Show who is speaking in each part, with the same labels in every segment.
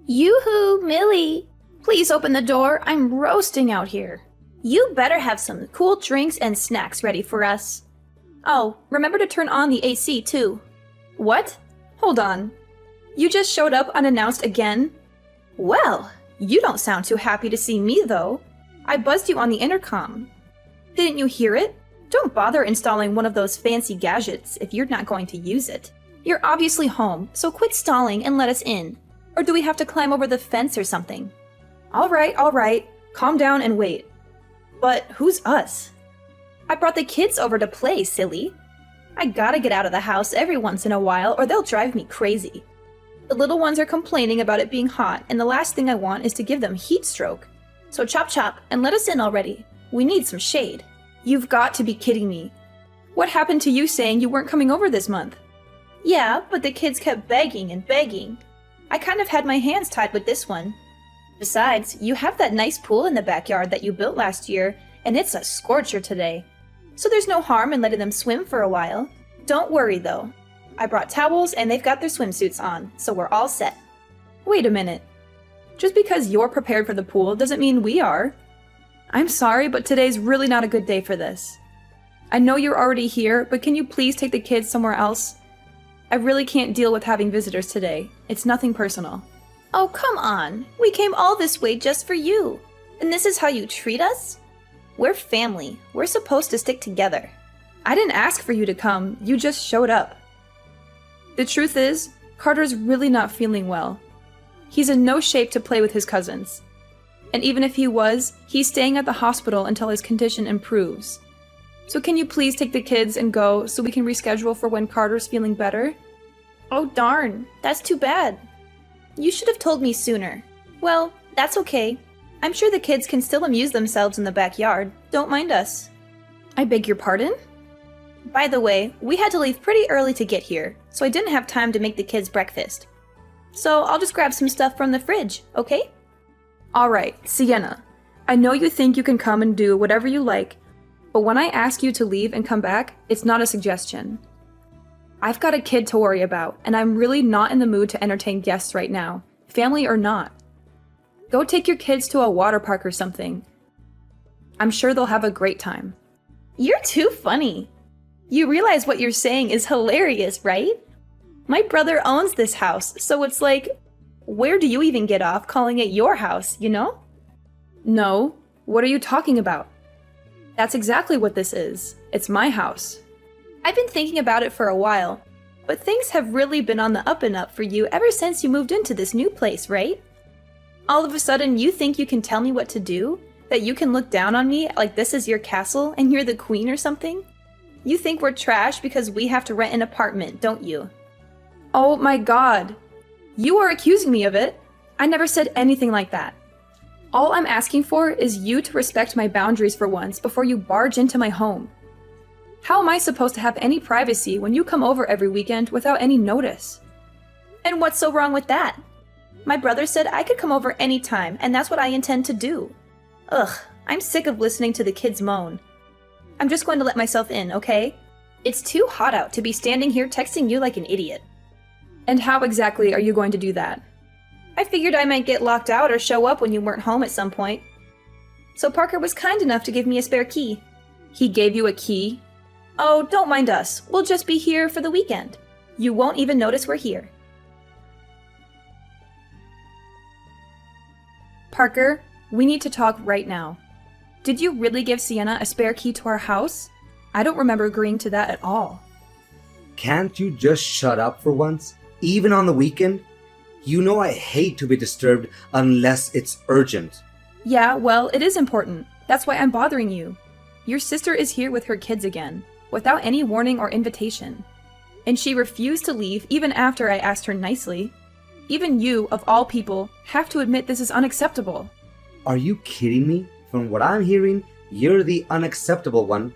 Speaker 1: Yoo-hoo, Millie! Please open the door. I'm roasting out here. You better have some cool drinks and snacks ready for us. Oh, remember to turn on the AC too. What? Hold on. You just showed up unannounced again? Well, you don't sound too happy to see me though. I buzzed you on the intercom. Didn't you hear it? Don't bother installing one of those fancy gadgets if you're not going to use it. You're obviously home, so quit stalling and let us in. Or do we have to climb over the fence or something? All right. Calm down and wait. But who's us? I brought the kids over to play, silly. I gotta get out of the house every once in a while or they'll drive me crazy. The little ones are complaining about it being hot, and the last thing I want is to give them heat stroke. So chop chop and let us in already. We need some shade. You've got to be kidding me. What happened to you saying you weren't coming over this month? Yeah, but the kids kept begging and begging. I kind of had my hands tied with this one. Besides, you have that nice pool in the backyard that you built last year, and it's a scorcher today. So there's no harm in letting them swim for a while. Don't worry though. I brought towels and they've got their swimsuits on, so we're all set. Wait a minute. Just because you're prepared for the pool doesn't mean we are. I'm sorry, but today's really not a good day for this. I know you're already here, but can you please take the kids somewhere else? I really can't deal with having visitors today. It's nothing personal. Oh, come on. We came all this way just for you. And this is how you treat us? We're family. We're supposed to stick together. I didn't ask for you to come. You just showed up. The truth is, Carter's really not feeling well. He's in no shape to play with his cousins. And even if he was, he's staying at the hospital until his condition improves. So can you please take the kids and go so we can reschedule for when Carter's feeling better? Oh darn, that's too bad. You should have told me sooner. Well, that's okay. I'm sure the kids can still amuse themselves in the backyard. Don't mind us. I beg your pardon? By the way, we had to leave pretty early to get here, so I didn't have time to make the kids breakfast. So I'll just grab some stuff from the fridge, okay? Alright, Sienna. I know you think you can come and do whatever you like, but when I ask you to leave and come back, it's not a suggestion. I've got a kid to worry about, and I'm really not in the mood to entertain guests right now, family or not. Go take your kids to a water park or something. I'm sure they'll have a great time. You're too funny. You realize what you're saying is hilarious, right? My brother owns this house, so it's like, where do you even get off calling it your house, you know? No, what are you talking about? That's exactly what this is. It's my house. I've been thinking about it for a while, but things have really been on the up and up for you ever since you moved into this new place, right? All of a sudden, you think you can tell me what to do? That you can look down on me like this is your castle and you're the queen or something? You think we're trash because we have to rent an apartment, don't you? Oh my god. You are accusing me of it. I never said anything like that. All I'm asking for is you to respect my boundaries for once before you barge into my home. How am I supposed to have any privacy when you come over every weekend without any notice? And what's so wrong with that? My brother said I could come over anytime, and that's what I intend to do. Ugh, I'm sick of listening to the kids moan. I'm just going to let myself in, okay? It's too hot out to be standing here texting you like an idiot. And how exactly are you going to do that? I figured I might get locked out or show up when you weren't home at some point. So Parker was kind enough to give me a spare key. He gave you a key? Oh, don't mind us. We'll just be here for the weekend. You won't even notice we're here. Parker, we need to talk right now. Did you really give Sienna a spare key to our house? I don't remember agreeing to that at all.
Speaker 2: Can't you just shut up for once? Even on the weekend? You know I hate to be disturbed unless it's urgent.
Speaker 1: Yeah, well, it is important. That's why I'm bothering you. Your sister is here with her kids again, without any warning or invitation. And she refused to leave even after I asked her nicely. Even you, of all people, have to admit this is unacceptable.
Speaker 2: Are you kidding me? From what I'm hearing, you're the unacceptable one.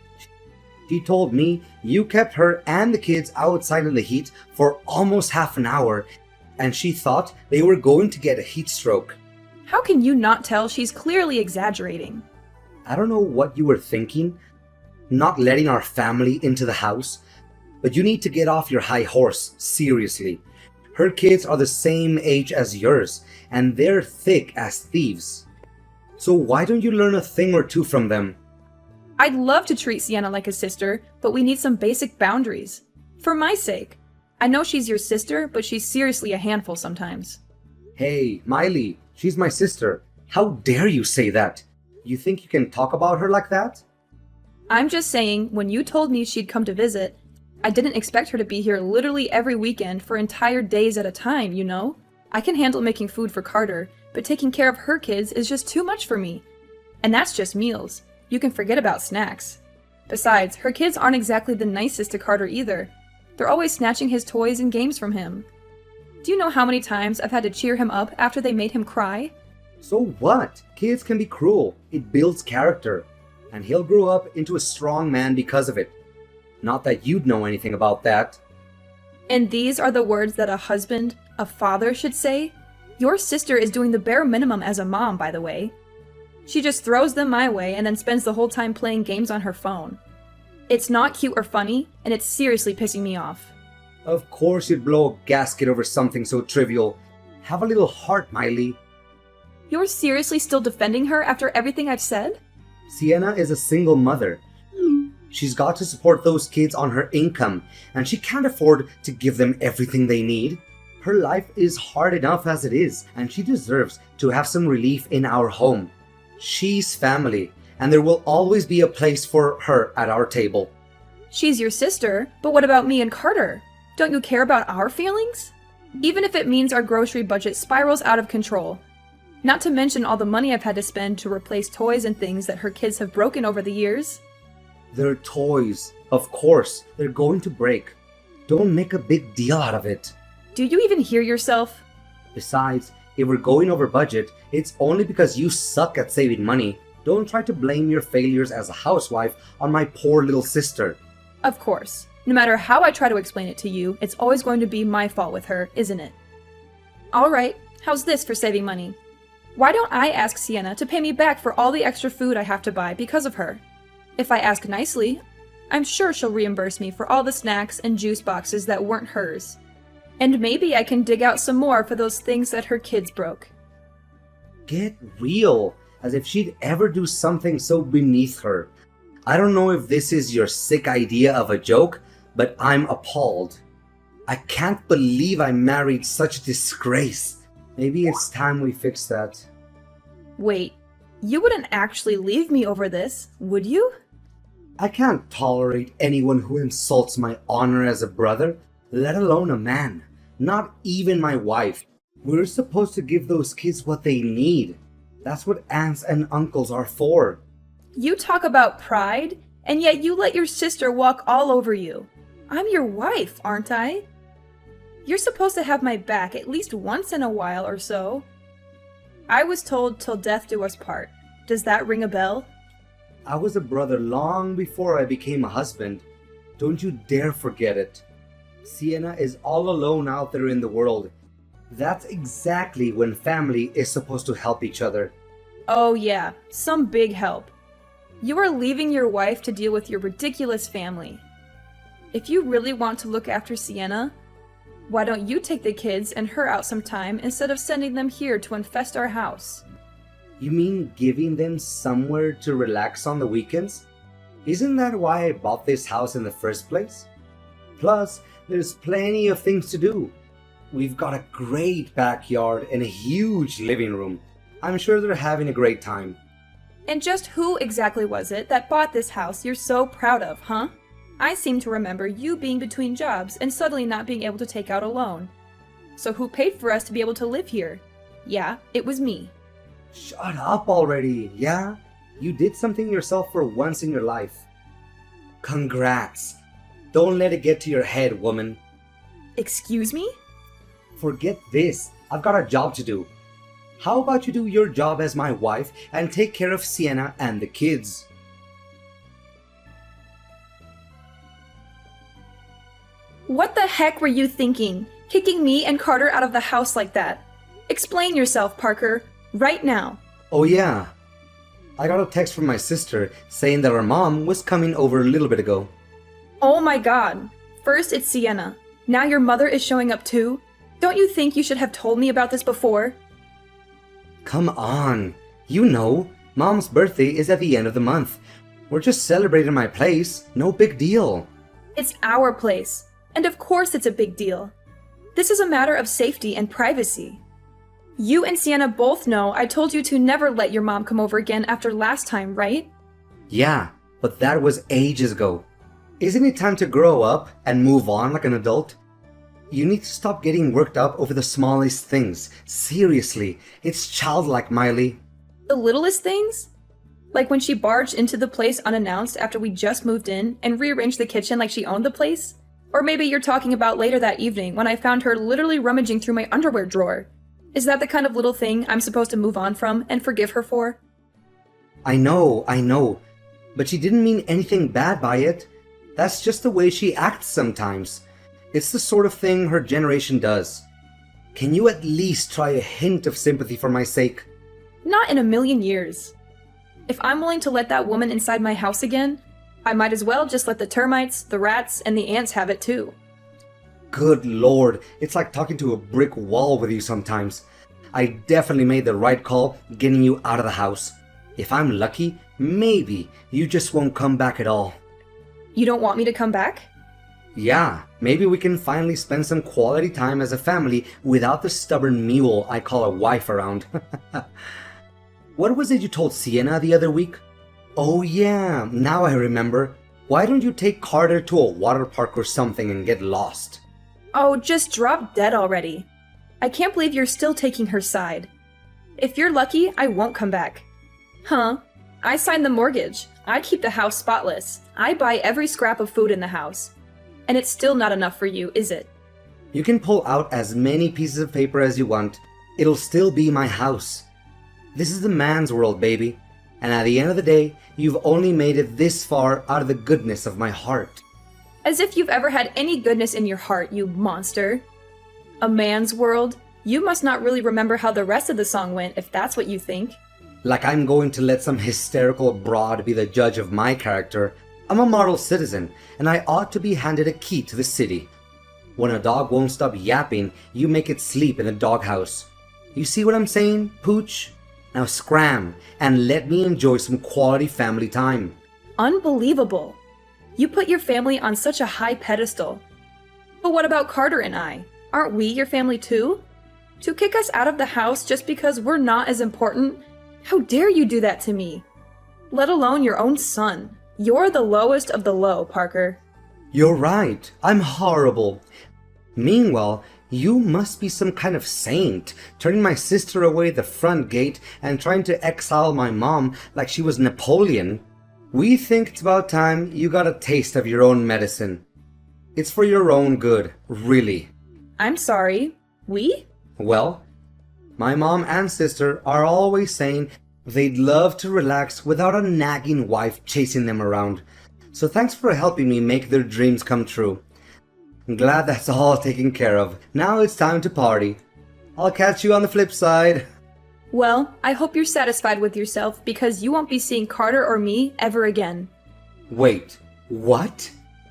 Speaker 2: She told me you kept her and the kids outside in the heat for almost half an hour, and she thought they were going to get a heat stroke.
Speaker 1: How can you not tell she's clearly exaggerating?
Speaker 2: I don't know what you were thinking, not letting our family into the house, but you need to get off your high horse, seriously. Her kids are the same age as yours, and they're thick as thieves. So why don't you learn a thing or two from them?
Speaker 1: I'd love to treat Sienna like a sister, but we need some basic boundaries. For my sake. I know she's your sister, but she's seriously a handful sometimes.
Speaker 2: Hey, Miley, she's my sister. How dare you say that? You think you can talk about her like that?
Speaker 1: I'm just saying, when you told me she'd come to visit, I didn't expect her to be here literally every weekend for entire days at a time, you know? I can handle making food for Carter, but taking care of her kids is just too much for me. And that's just meals. You can forget about snacks. Besides, her kids aren't exactly the nicest to Carter either. They're always snatching his toys and games from him. Do you know how many times I've had to cheer him up after they made him cry?
Speaker 2: So what? Kids can be cruel. It builds character. And he'll grow up into a strong man because of it. Not that you'd know anything about that.
Speaker 1: And these are the words that a husband, a father should say? Your sister is doing the bare minimum as a mom, by the way. She just throws them my way and then spends the whole time playing games on her phone. It's not cute or funny, and it's seriously pissing me off.
Speaker 2: Of course you'd blow a gasket over something so trivial. Have a little heart, Miley.
Speaker 1: You're seriously still defending her after everything I've said?
Speaker 2: Sienna is a single mother. She's got to support those kids on her income, and she can't afford to give them everything they need. Her life is hard enough as it is, and she deserves to have some relief in our home. She's family, and there will always be a place for her at our table.
Speaker 1: She's your sister, but what about me and Carter? Don't you care about our feelings? Even if it means our grocery budget spirals out of control. Not to mention all the money I've had to spend to replace toys and things that her kids have broken over the years.
Speaker 2: They're toys. Of course, they're going to break. Don't make a big deal out of it.
Speaker 1: Do you even hear yourself?
Speaker 2: Besides, if we're going over budget, it's only because you suck at saving money. Don't try to blame your failures as a housewife on my poor little sister.
Speaker 1: Of course. No matter how I try to explain it to you, it's always going to be my fault with her, isn't it? Alright, how's this for saving money? Why don't I ask Sienna to pay me back for all the extra food I have to buy because of her? If I ask nicely, I'm sure she'll reimburse me for all the snacks and juice boxes that weren't hers. And maybe I can dig out some more for those things that her kids broke.
Speaker 2: Get real, as if she'd ever do something so beneath her. I don't know if this is your sick idea of a joke, but I'm appalled. I can't believe I married such a disgrace. Maybe it's time we fix that.
Speaker 1: Wait, you wouldn't actually leave me over this, would you?
Speaker 2: I can't tolerate anyone who insults my honor as a brother, let alone a man. Not even my wife. We're supposed to give those kids what they need. That's what aunts and uncles are for.
Speaker 1: You talk about pride, and yet you let your sister walk all over you. I'm your wife, aren't I? You're supposed to have my back at least once in a while or so. I was told till death do us part. Does that ring a bell?
Speaker 2: I was a brother long before I became a husband. Don't you dare forget it. Sienna is all alone out there in the world. That's exactly when family is supposed to help each other.
Speaker 1: Oh yeah, some big help. You are leaving your wife to deal with your ridiculous family. If you really want to look after Sienna, why don't you take the kids and her out sometime instead of sending them here to infest our house?
Speaker 2: You mean giving them somewhere to relax on the weekends? Isn't that why I bought this house in the first place? Plus, there's plenty of things to do. We've got a great backyard and a huge living room. I'm sure they're having a great time.
Speaker 1: And just who exactly was it that bought this house you're so proud of, huh? I seem to remember you being between jobs and suddenly not being able to take out a loan. So who paid for us to be able to live here? Yeah, it was me.
Speaker 2: Shut up already, yeah? You did something yourself for once in your life. Congrats. Don't let it get to your head, woman.
Speaker 1: Excuse me?
Speaker 2: Forget this. I've got a job to do. How about you do your job as my wife and take care of Sienna and the kids?
Speaker 1: What the heck were you thinking? Kicking me and Carter out of the house like that? Explain yourself, Parker. Right now.
Speaker 2: Oh yeah. I got a text from my sister saying that her mom was coming over a little bit ago.
Speaker 1: Oh my god. First it's Sienna. Now your mother is showing up too? Don't you think you should have told me about this before?
Speaker 2: Come on. You know, Mom's birthday is at the end of the month. We're just celebrating my place. No big deal.
Speaker 1: It's our place, and of course it's a big deal. This is a matter of safety and privacy. You and Sienna both know I told you to never let your mom come over again after last time, right?
Speaker 2: Yeah, but that was ages ago. Isn't it time to grow up and move on like an adult? You need to stop getting worked up over the smallest things. Seriously, it's childlike, Miley.
Speaker 1: The littlest things? Like when she barged into the place unannounced after we just moved in and rearranged the kitchen like she owned the place? Or maybe you're talking about later that evening when I found her literally rummaging through my underwear drawer. Is that the kind of little thing I'm supposed to move on from and forgive her for?
Speaker 2: I know. But she didn't mean anything bad by it. That's just the way she acts sometimes. It's the sort of thing her generation does. Can you at least try a hint of sympathy for my sake?
Speaker 1: Not in a million years. If I'm willing to let that woman inside my house again, I might as well just let the termites, the rats, and the ants have it too.
Speaker 2: Good lord, it's like talking to a brick wall with you sometimes. I definitely made the right call getting you out of the house. If I'm lucky, maybe you just won't come back at all.
Speaker 1: You don't want me to come back?
Speaker 2: Yeah, maybe we can finally spend some quality time as a family without the stubborn mule I call a wife around. What was it you told Sienna the other week? Oh yeah, now I remember. Why don't you take Carter to a water park or something and get lost?
Speaker 1: Oh, just drop dead already. I can't believe you're still taking her side. If you're lucky, I won't come back. Huh? I signed the mortgage. I keep the house spotless. I buy every scrap of food in the house. And it's still not enough for you, is it?
Speaker 2: You can pull out as many pieces of paper as you want. It'll still be my house. This is the man's world, baby. And at the end of the day, you've only made it this far out of the goodness of my heart.
Speaker 1: As if you've ever had any goodness in your heart, you monster. A man's world? You must not really remember how the rest of the song went, if that's what you think.
Speaker 2: Like I'm going to let some hysterical broad be the judge of my character. I'm a model citizen, and I ought to be handed a key to the city. When a dog won't stop yapping, you make it sleep in the doghouse. You see what I'm saying, Pooch? Now scram, and let me enjoy some quality family time.
Speaker 1: Unbelievable. You put your family on such a high pedestal. But what about Carter and I? Aren't we your family too? To kick us out of the house just because we're not as important? How dare you do that to me? Let alone your own son. You're the lowest of the low, Parker.
Speaker 2: You're right, I'm horrible. Meanwhile, you must be some kind of saint, turning my sister away the front gate and trying to exile my mom like she was Napoleon. We think it's about time you got a taste of your own medicine. It's for your own good, really.
Speaker 1: I'm sorry. We?
Speaker 2: Well, my mom and sister are always saying they'd love to relax without a nagging wife chasing them around. So thanks for helping me make their dreams come true. I'm glad that's all taken care of. Now it's time to party. I'll catch you on the flip side.
Speaker 1: Well, I hope you're satisfied with yourself because you won't be seeing Carter or me ever again.
Speaker 2: Wait, what?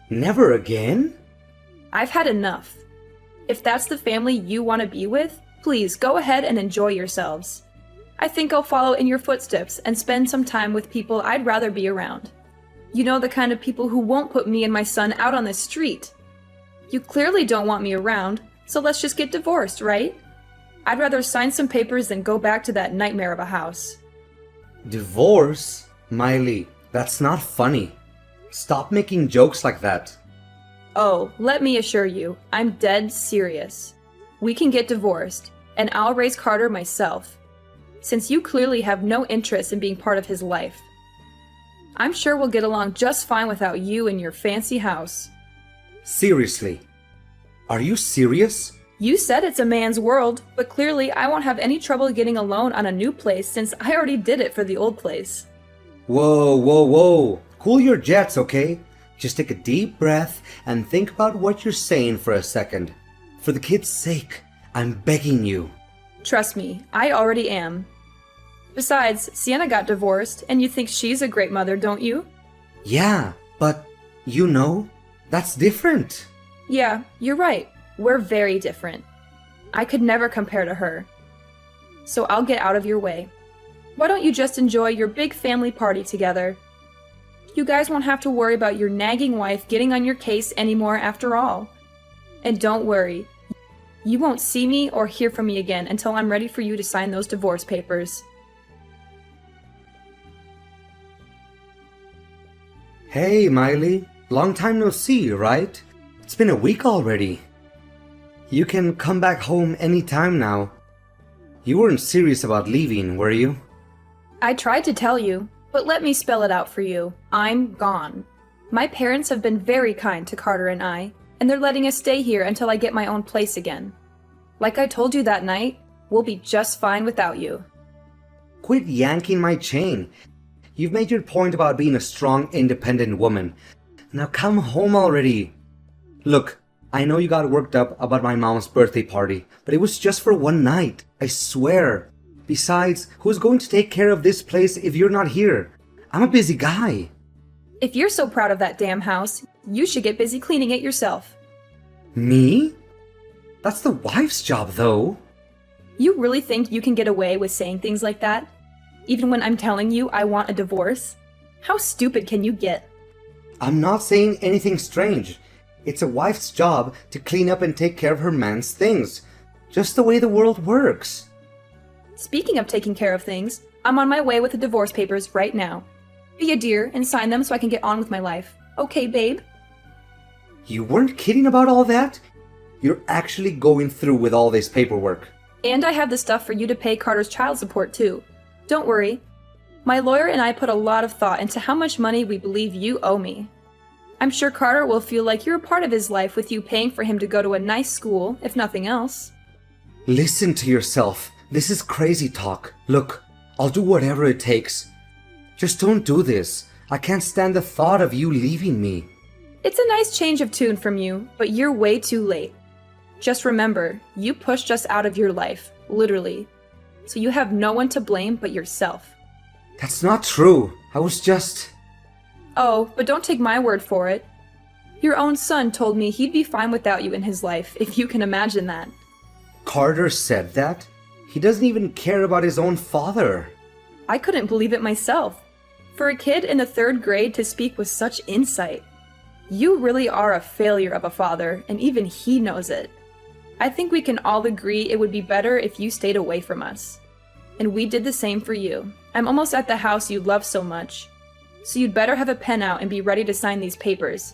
Speaker 2: Never again?
Speaker 1: I've had enough. If that's the family you want to be with, please go ahead and enjoy yourselves. I think I'll follow in your footsteps and spend some time with people I'd rather be around. You know, the kind of people who won't put me and my son out on the street. You clearly don't want me around, so let's just get divorced, right? I'd rather sign some papers than go back to that nightmare of a house.
Speaker 2: Divorce? Miley, that's not funny. Stop making jokes like that.
Speaker 1: Oh, let me assure you, I'm dead serious. We can get divorced, and I'll raise Carter myself, since you clearly have no interest in being part of his life. I'm sure we'll get along just fine without you and your fancy house.
Speaker 2: Seriously? Are you serious?
Speaker 1: You said it's a man's world, but clearly I won't have any trouble getting a loan on a new place since I already did it for the old place.
Speaker 2: Whoa. Cool your jets, okay? Just take a deep breath and think about what you're saying for a second. For the kid's sake, I'm begging you.
Speaker 1: Trust me, I already am. Besides, Sienna got divorced, and you think she's a great mother, don't you?
Speaker 2: Yeah, but, you know, that's different.
Speaker 1: Yeah, you're right. We're very different. I could never compare to her. So I'll get out of your way. Why don't you just enjoy your big family party together? You guys won't have to worry about your nagging wife getting on your case anymore after all. And don't worry, you won't see me or hear from me again until I'm ready for you to sign those divorce papers.
Speaker 2: Hey, Miley. Long time no see, right? It's been a week already. You can come back home anytime now. You weren't serious about leaving, were you?
Speaker 1: I tried to tell you, but let me spell it out for you. I'm gone. My parents have been very kind to Carter and I, and they're letting us stay here until I get my own place again. Like I told you that night, we'll be just fine without you.
Speaker 2: Quit yanking my chain. You've made your point about being a strong, independent woman. Now come home already. Look, I know you got worked up about my mom's birthday party, but it was just for one night, I swear. Besides, who's going to take care of this place if you're not here? I'm a busy guy.
Speaker 1: If you're so proud of that damn house, you should get busy cleaning it yourself.
Speaker 2: Me? That's the wife's job, though.
Speaker 1: You really think you can get away with saying things like that? Even when I'm telling you I want a divorce? How stupid can you get?
Speaker 2: I'm not saying anything strange. It's a wife's job to clean up and take care of her man's things. Just the way the world works.
Speaker 1: Speaking of taking care of things, I'm on my way with the divorce papers right now. Be a dear and sign them so I can get on with my life. Okay, babe?
Speaker 2: You weren't kidding about all that? You're actually going through with all this paperwork.
Speaker 1: And I have the stuff for you to pay Carter's child support too. Don't worry. My lawyer and I put a lot of thought into how much money we believe you owe me. I'm sure Carter will feel like you're a part of his life with you paying for him to go to a nice school, if nothing else.
Speaker 2: Listen to yourself. This is crazy talk. Look, I'll do whatever it takes. Just don't do this. I can't stand the thought of you leaving me.
Speaker 1: It's a nice change of tune from you, but you're way too late. Just remember, you pushed us out of your life, literally. So you have no one to blame but yourself.
Speaker 2: That's not true. I was just...
Speaker 1: Oh, but don't take my word for it. Your own son told me he'd be fine without you in his life, if you can imagine that.
Speaker 2: Carter said that? He doesn't even care about his own father.
Speaker 1: I couldn't believe it myself. For a kid in the 3rd grade to speak with such insight. You really are a failure of a father, and even he knows it. I think we can all agree it would be better if you stayed away from us. And we did the same for you. I'm almost at the house you love so much. So you'd better have a pen out and be ready to sign these papers.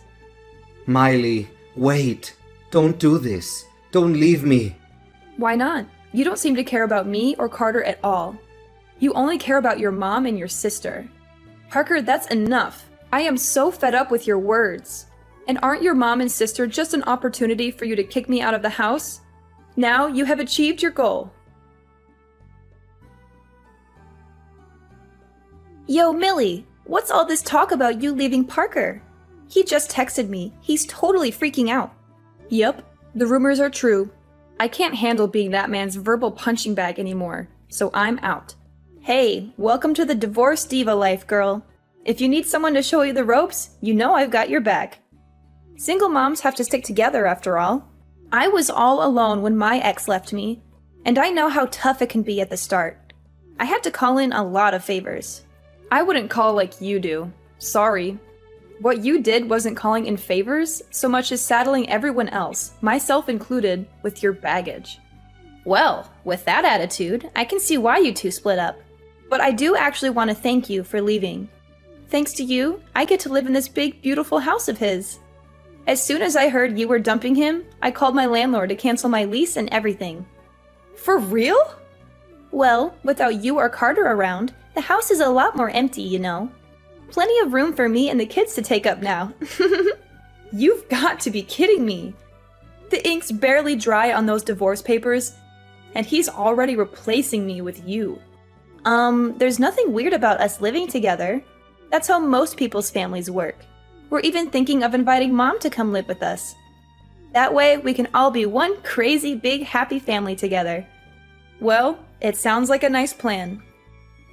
Speaker 2: Miley, wait. Don't do this. Don't leave me.
Speaker 1: Why not? You don't seem to care about me or Carter at all. You only care about your mom and your sister. Parker, that's enough. I am so fed up with your words. And aren't your mom and sister just an opportunity for you to kick me out of the house? Now you have achieved your goal. Yo, Millie, what's all this talk about you leaving Parker? He just texted me. He's totally freaking out. Yep, the rumors are true. I can't handle being that man's verbal punching bag anymore, so I'm out. Hey, welcome to the divorce diva life, girl. If you need someone to show you the ropes, you know I've got your back. Single moms have to stick together after all. I was all alone when my ex left me, and I know how tough it can be at the start. I had to call in a lot of favors. I wouldn't call like you do. Sorry. What you did wasn't calling in favors so much as saddling everyone else, myself included, with your baggage. Well, with that attitude, I can see why you two split up. But I do actually want to thank you for leaving. Thanks to you, I get to live in this big, beautiful house of his. As soon as I heard you were dumping him, I called my landlord to cancel my lease and everything. For real? Well, without you or Carter around, the house is a lot more empty, you know. Plenty of room for me and the kids to take up now. You've got to be kidding me. The ink's barely dry on those divorce papers, and he's already replacing me with you. There's nothing weird about us living together. That's how most people's families work. We're even thinking of inviting Mom to come live with us. That way, we can all be one crazy, big, happy family together. Well, it sounds like a nice plan.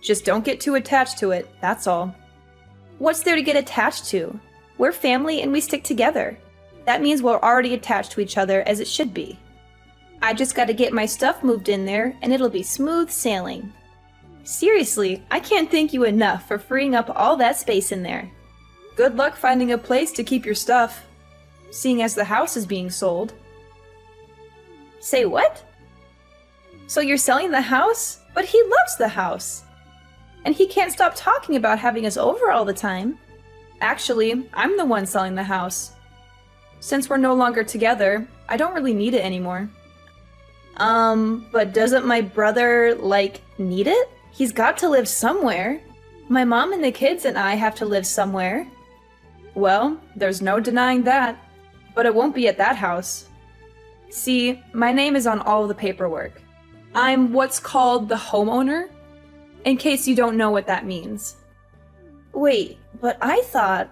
Speaker 1: Just don't get too attached to it, that's all. What's there to get attached to? We're family and we stick together. That means we're already attached to each other as it should be. I just gotta get my stuff moved in there, and it'll be smooth sailing. Seriously, I can't thank you enough for freeing up all that space in there. Good luck finding a place to keep your stuff, seeing as the house is being sold. Say what? So you're selling the house? But he loves the house. And he can't stop talking about having us over all the time. Actually, I'm the one selling the house. Since we're no longer together, I don't really need it anymore. But doesn't my brother, need it? He's got to live somewhere. My mom and the kids and I have to live somewhere. Well, there's no denying that. But it won't be at that house. See, my name is on all of the paperwork. I'm what's called the homeowner, in case you don't know what that means. Wait, but I thought...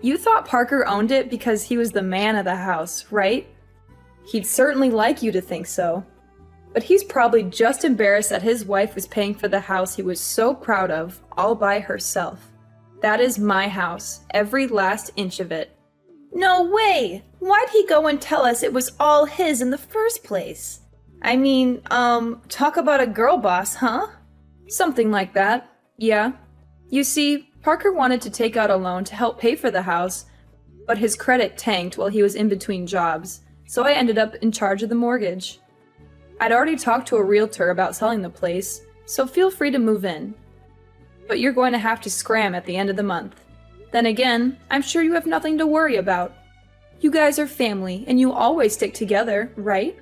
Speaker 1: You thought Parker owned it because he was the man of the house, right? He'd certainly like you to think so. But he's probably just embarrassed that his wife was paying for the house he was so proud of, all by herself. That is my house, every last inch of it. No way! Why'd he go and tell us it was all his in the first place? I mean, talk about a girl boss, huh? Something like that, yeah. You see, Parker wanted to take out a loan to help pay for the house, but his credit tanked while he was in between jobs, so I ended up in charge of the mortgage. I'd already talked to a realtor about selling the place, so feel free to move in. But you're going to have to scram at the end of the month. Then again, I'm sure you have nothing to worry about. You guys are family, and you always stick together, right?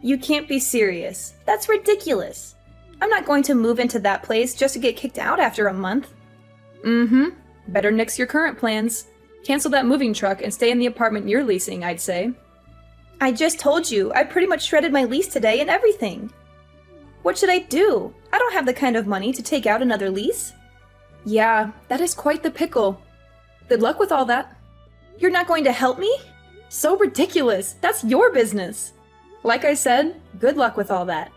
Speaker 1: You can't be serious. That's ridiculous. I'm not going to move into that place just to get kicked out after a month. Better nix your current plans. Cancel that moving truck and stay in the apartment you're leasing, I'd say. I just told you, I pretty much shredded my lease today and everything. What should I do? I don't have the kind of money to take out another lease. Yeah, that is quite the pickle. Good luck with all that. You're not going to help me? So ridiculous. That's your business. Like I said, good luck with all that.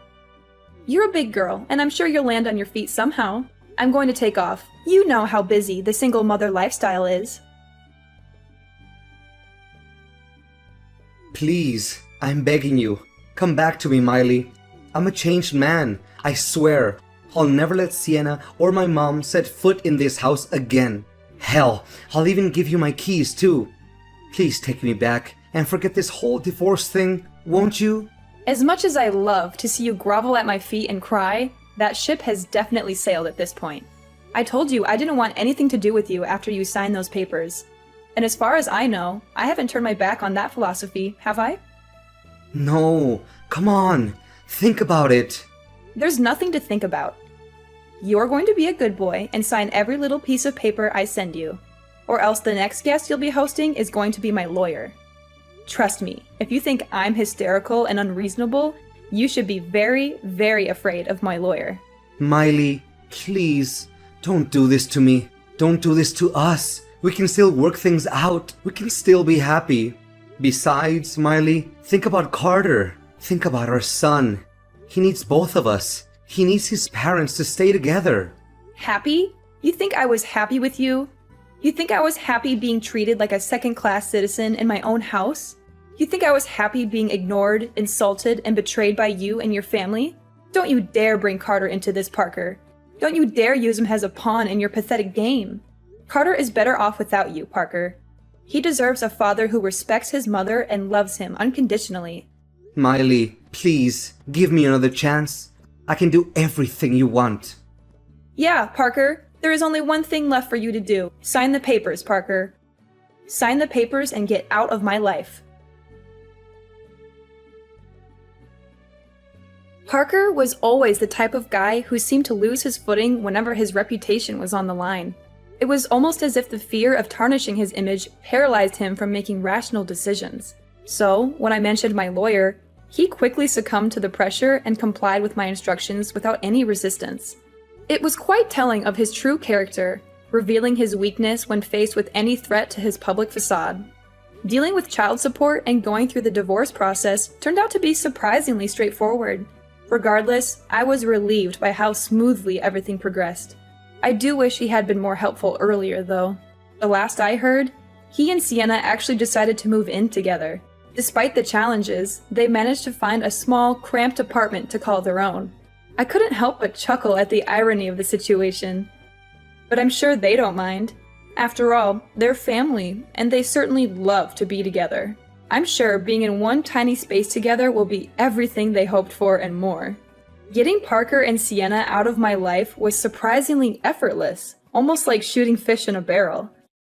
Speaker 1: You're a big girl, and I'm sure you'll land on your feet somehow. I'm going to take off. You know how busy the single mother lifestyle is.
Speaker 2: Please, I'm begging you. Come back to me, Miley. I'm a changed man. I swear. I'll never let Sienna or my mom set foot in this house again. Hell, I'll even give you my keys too. Please take me back and forget this whole divorce thing, won't you?
Speaker 1: As much as I love to see you grovel at my feet and cry, that ship has definitely sailed at this point. I told you I didn't want anything to do with you after you signed those papers. And as far as I know, I haven't turned my back on that philosophy, have I?
Speaker 2: No, come on. Think about it.
Speaker 1: There's nothing to think about. You're going to be a good boy and sign every little piece of paper I send you. Or else the next guest you'll be hosting is going to be my lawyer. Trust me, if you think I'm hysterical and unreasonable, you should be very, very afraid of my lawyer.
Speaker 2: Miley, please, don't do this to me. Don't do this to us. We can still work things out. We can still be happy. Besides, Miley, think about Carter. Think about our son. He needs both of us. He needs his parents to stay together.
Speaker 1: Happy? You think I was happy with you? You think I was happy being treated like a second-class citizen in my own house? You think I was happy being ignored, insulted, and betrayed by you and your family? Don't you dare bring Carter into this, Parker. Don't you dare use him as a pawn in your pathetic game. Carter is better off without you, Parker. He deserves a father who respects his mother and loves him unconditionally.
Speaker 2: Miley, please, give me another chance. I can do everything you want.
Speaker 1: Yeah, Parker. There is only one thing left for you to do. Sign the papers, Parker. Sign the papers and get out of my life. Parker was always the type of guy who seemed to lose his footing whenever his reputation was on the line. It was almost as if the fear of tarnishing his image paralyzed him from making rational decisions. So, when I mentioned my lawyer, he quickly succumbed to the pressure and complied with my instructions without any resistance. It was quite telling of his true character, revealing his weakness when faced with any threat to his public facade. Dealing with child support and going through the divorce process turned out to be surprisingly straightforward. Regardless, I was relieved by how smoothly everything progressed. I do wish he had been more helpful earlier, though. The last I heard, he and Sienna actually decided to move in together. Despite the challenges, they managed to find a small, cramped apartment to call their own. I couldn't help but chuckle at the irony of the situation. But I'm sure they don't mind. After all, they're family, and they certainly love to be together. I'm sure being in one tiny space together will be everything they hoped for and more. Getting Parker and Sienna out of my life was surprisingly effortless, almost like shooting fish in a barrel.